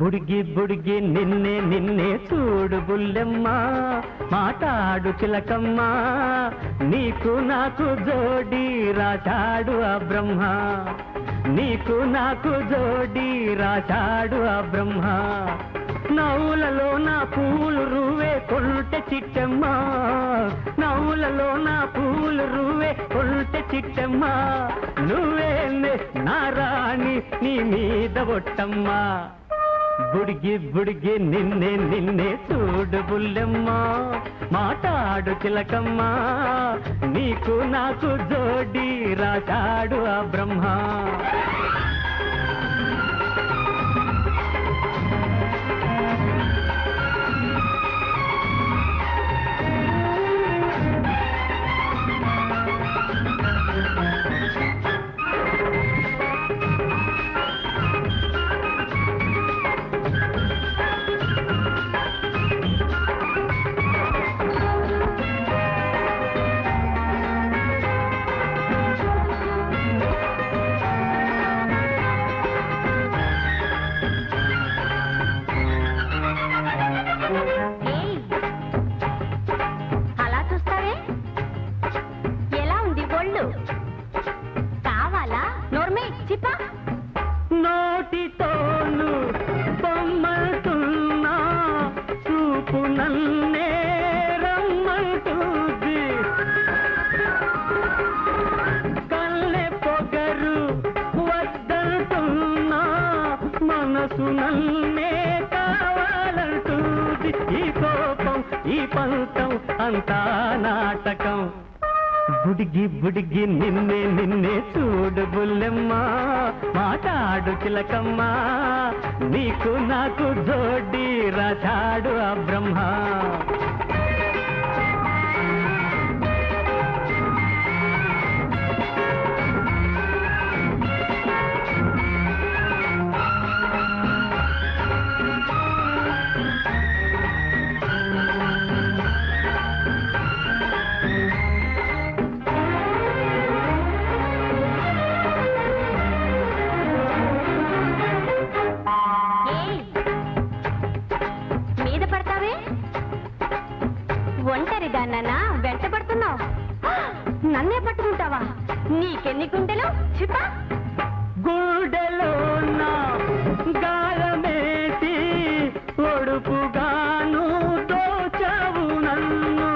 బుడిగి బుడిగి నిన్నే నిన్నే చూడు బుల్లెమ్మ మాటాడు చిలకమ్మ నీకు నాకు జోడి రాశాడు ఆ బ్రహ్మ నీకు నాకు జోడి రాశాడు ఆ బ్రహ్మ నవ్వులలో నా పూలు రువే కొల్టె చిట్టమ్మ నవ్వులలో నా పూలు రువే కొల్టె చిట్టమ్మ నువ్వే నా రాణి నీ మీద ఒట్టమ్మ బుడిగి బుడిగి నిన్నే నిన్నే చూడు బుల్లెమ్మ మాటాడు చిలకమ్మ నీకు నాకు జోడి రాశాడు ఆ బ్రహ్మ నోటితోను బొమ్మతున్నా చూపు నన్నే రమ్మంటుంది కళ్ళె పొగరు వద్దంటున్నా మనసు నన్నే కావాలంటుంది ఈ కోపం ఈ పంతం అంతా నాటకం బుడిగి బుడిగి నిన్నే నిన్నే చూడు బుల్లెమ్మ మాటాడు చిలకమ్మ నీకు నాకు జోడి రాశాడు ఆ బ్రహ్మ ఒంటరిదాన్నా వెంట పడుతున్నావు నన్నే పట్టుకుంటావా నీకెన్ని గుండెలు చిప్ప గుండెలో గాలమేసి ఒడుపుగాను దోచావు నన్ను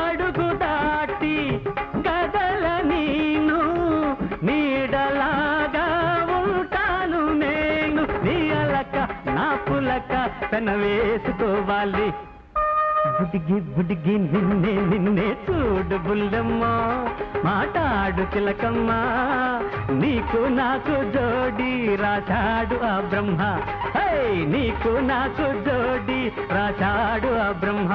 అడుగు దాటి గదల నీను నీడలాగా ఉంటాను నేను నీ అలక నా పులక తన వేసుకోవాలి బుడిగి బుడిగి నిన్నే నిన్నే చూడు బుల్లెమ్మ మాటాడు చిలకమ్మ నీకు నాకు జోడి రాశాడు ఆ బ్రహ్మ నీకు నాకు జోడి రాశాడు ఆ బ్రహ్మ